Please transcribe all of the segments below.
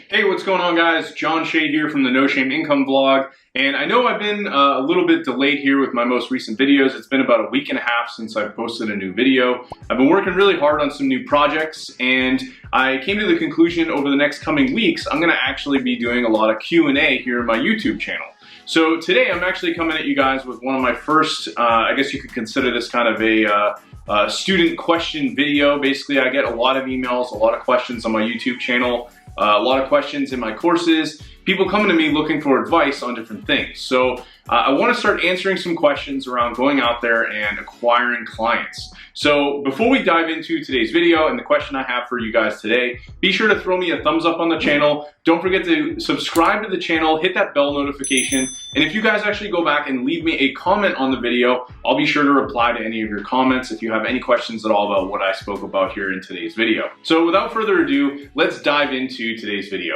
Hey, what's going on, guys? John Shea here from the No Shame Income Vlog, and I know I've been a little bit delayed here with my most recent videos. It's been about a week and a half since I've posted a new video. I've been working really hard on some new projects, and I came to the conclusion over the next coming weeks I'm going to actually be doing a lot of Q&A here on my YouTube channel. So today I'm actually coming at you guys with one of my first, I guess you could consider this kind of a student question video. Basically, I get a lot of emails, a lot of questions on my YouTube channel, a lot of questions in my courses, people coming to me looking for advice on different things. So I want to start answering some questions around going out there and acquiring clients. So before we dive into today's video and the question I have for you guys today, be sure to throw me a thumbs up on the channel. Don't forget to subscribe to the channel, hit that bell notification, and if you guys actually go back and leave me a comment on the video, I'll be sure to reply to any of your comments if you have any questions at all about what I spoke about here in today's video. So without further ado, let's dive into today's video.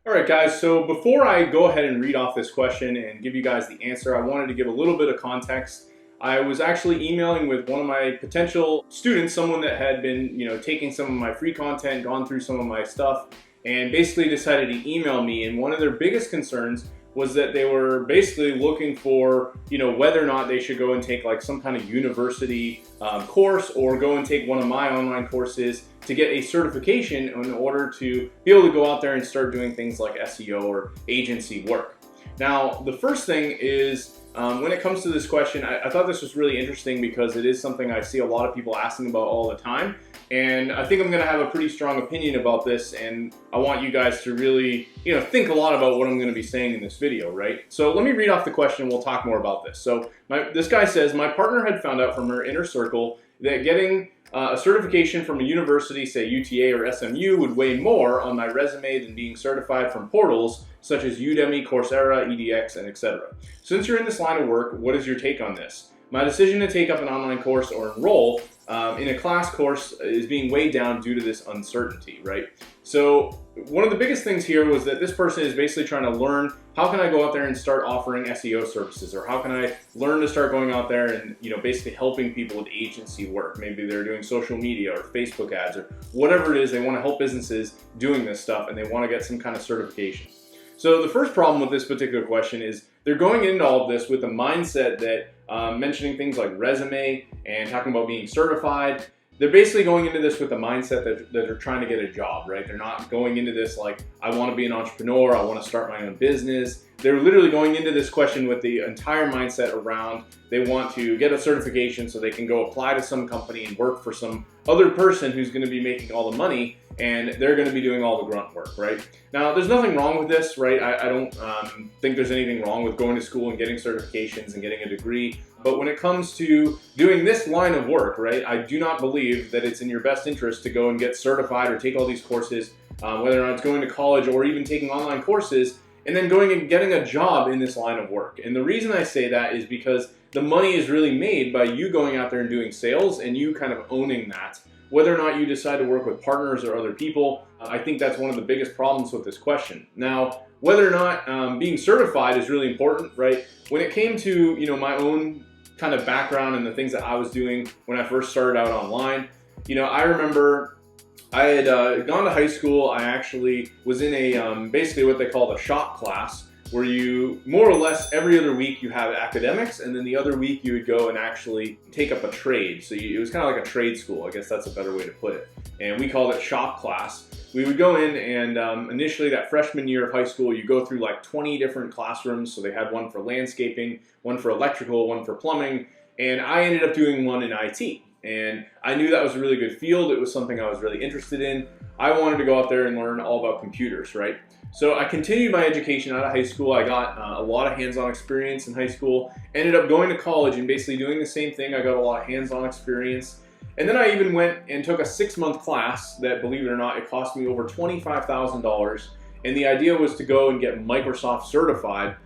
Alright guys, so before I go ahead and read off this question and give you guys the answer, I wanted to give a little bit of context. I was actually emailing with one of my potential students, someone that had been, taking some of my free content, gone through some of my stuff, and basically decided to email me. And one of their biggest concerns was that they were basically looking for, whether or not they should go and take like some kind of university course or go and take one of my online courses to get a certification in order to be able to go out there and start doing things like SEO or agency work. Now, the first thing is, when it comes to this question, I thought this was really interesting because it is something I see a lot of people asking about all the time. And I think I'm going to have a pretty strong opinion about this, and I want you guys to really, think a lot about what I'm going to be saying in this video, right? So let me read off the question and we'll talk more about this. So this guy says, my partner had found out from her inner circle that getting a certification from a university, say UTA or SMU, would weigh more on my resume than being certified from portals such as Udemy, Coursera, EDX, and etc. Since you're in this line of work, what is your take on this? My decision to take up an online course or enroll in a class course is being weighed down due to this uncertainty, right? So one of the biggest things here was that this person is basically trying to learn, how can I go out there and start offering SEO services, or how can I learn to start going out there and basically helping people with agency work. Maybe they're doing social media or Facebook ads or whatever it is. They want to help businesses doing this stuff and they want to get some kind of certification. So the first problem with this particular question is they're going into all of this with a mindset that mentioning things like resume and talking about being certified, they're basically going into this with the mindset that they're trying to get a job, right? They're not going into this like, I want to be an entrepreneur, I want to start my own business. They're literally going into this question with the entire mindset around they want to get a certification so they can go apply to some company and work for some other person who's going to be making all the money, and they're going to be doing all the grunt work, right? Now, there's nothing wrong with this, right? I don't think there's anything wrong with going to school and getting certifications and getting a degree. But when it comes to doing this line of work, right, I do not believe that it's in your best interest to go and get certified or take all these courses, whether or not it's going to college or even taking online courses, and then going and getting a job in this line of work. And the reason I say that is because the money is really made by you going out there and doing sales and you kind of owning that. Whether or not you decide to work with partners or other people, I think that's one of the biggest problems with this question. Now, whether or not being certified is really important, right? When it came to, my own kind of background and the things that I was doing when I first started out online, I remember I had gone to high school. I actually was in a basically what they call a shop class, where you more or less every other week you have academics, and then the other week you would go and actually take up a trade. So it was kind of like a trade school, I guess that's a better way to put it. And we called it shop class. We would go in and initially that freshman year of high school, you go through like 20 different classrooms. So they had one for landscaping, one for electrical, one for plumbing, and I ended up doing one in IT. And I knew that was a really good field. It was something I was really interested in. I wanted to go out there and learn all about computers, right? So I continued my education out of high school. I got a lot of hands-on experience in high school, ended up going to college and basically doing the same thing. I got a lot of hands-on experience. And then I even went and took a 6-month class that, believe it or not, it cost me over $25,000. And the idea was to go and get Microsoft certified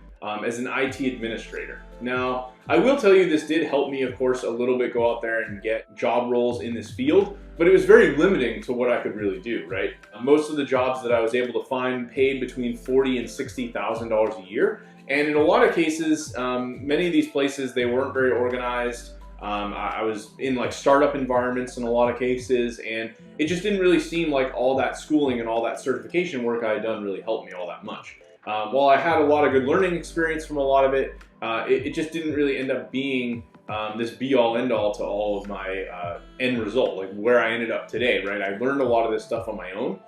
as an IT administrator. Now, I will tell you this did help me, of course, a little bit go out there and get job roles in this field, but it was very limiting to what I could really do, right? Most of the jobs that I was able to find paid between $40,000 and $60,000 a year. And in a lot of cases, many of these places, they weren't very organized. I was in like startup environments in a lot of cases, and it just didn't really seem like all that schooling and all that certification work I had done really helped me all that much. While I had a lot of good learning experience from a lot of it, it just didn't really end up being this be-all end-all to all of my end result, like where I ended up today, right? I learned a lot of this stuff on my own.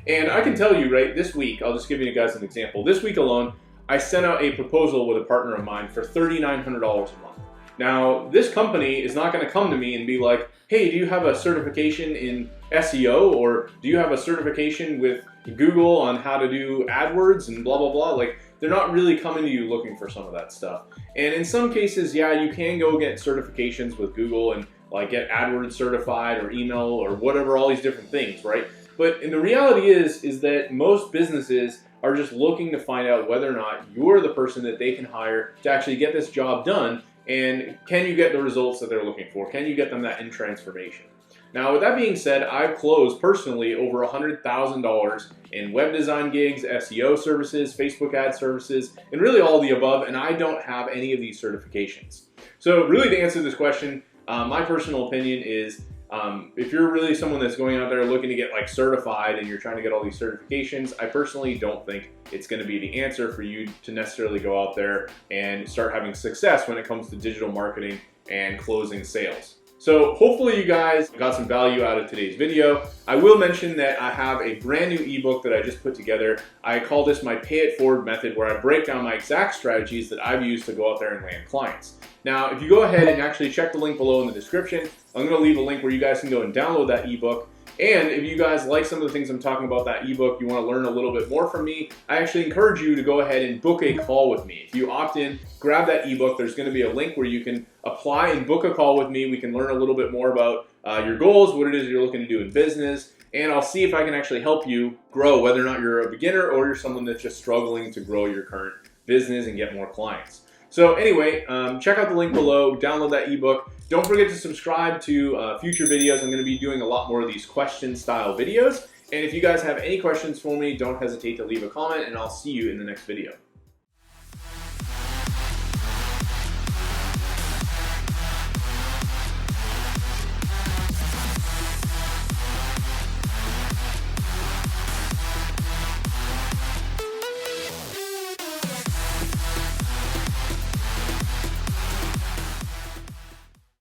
And I can tell you, right, this week, I'll just give you guys an example. This week alone, I sent out a proposal with a partner of mine for $3,900 a month. Now, this company is not going to come to me and be like, hey, do you have a certification in SEO, or do you have a certification with Google on how to do AdWords and blah, blah, blah. Like, they're not really coming to you looking for some of that stuff. And in some cases, yeah, you can go get certifications with Google and like get AdWords certified or email or whatever, all these different things, right? But in the reality is that most businesses are just looking to find out whether or not you're the person that they can hire to actually get this job done, and can you get the results that they're looking for? Can you get them that in transformation? Now, with that being said, I've closed personally over $100,000 in web design gigs, SEO services, Facebook ad services, and really all the above, and I don't have any of these certifications. So really, to answer this question, my personal opinion is if you're really someone that's going out there looking to get like certified and you're trying to get all these certifications, I personally don't think it's going to be the answer for you to necessarily go out there and start having success when it comes to digital marketing and closing sales. So hopefully you guys got some value out of today's video. I will mention that I have a brand new ebook that I just put together. I call this my pay it forward method, where I break down my exact strategies that I've used to go out there and land clients. Now, if you go ahead and actually check the link below in the description, I'm going to leave a link where you guys can go and download that ebook. And if you guys like some of the things I'm talking about that ebook, you want to learn a little bit more from me, I actually encourage you to go ahead and book a call with me. If you opt in, grab that ebook. There's going to be a link where you can apply and book a call with me. We can learn a little bit more about your goals, what it is you're looking to do in business, and I'll see if I can actually help you grow, whether or not you're a beginner or you're someone that's just struggling to grow your current business and get more clients. So anyway, check out the link below, download that ebook. Don't forget to subscribe to future videos. I'm going to be doing a lot more of these question style videos. And if you guys have any questions for me, don't hesitate to leave a comment, and I'll see you in the next video.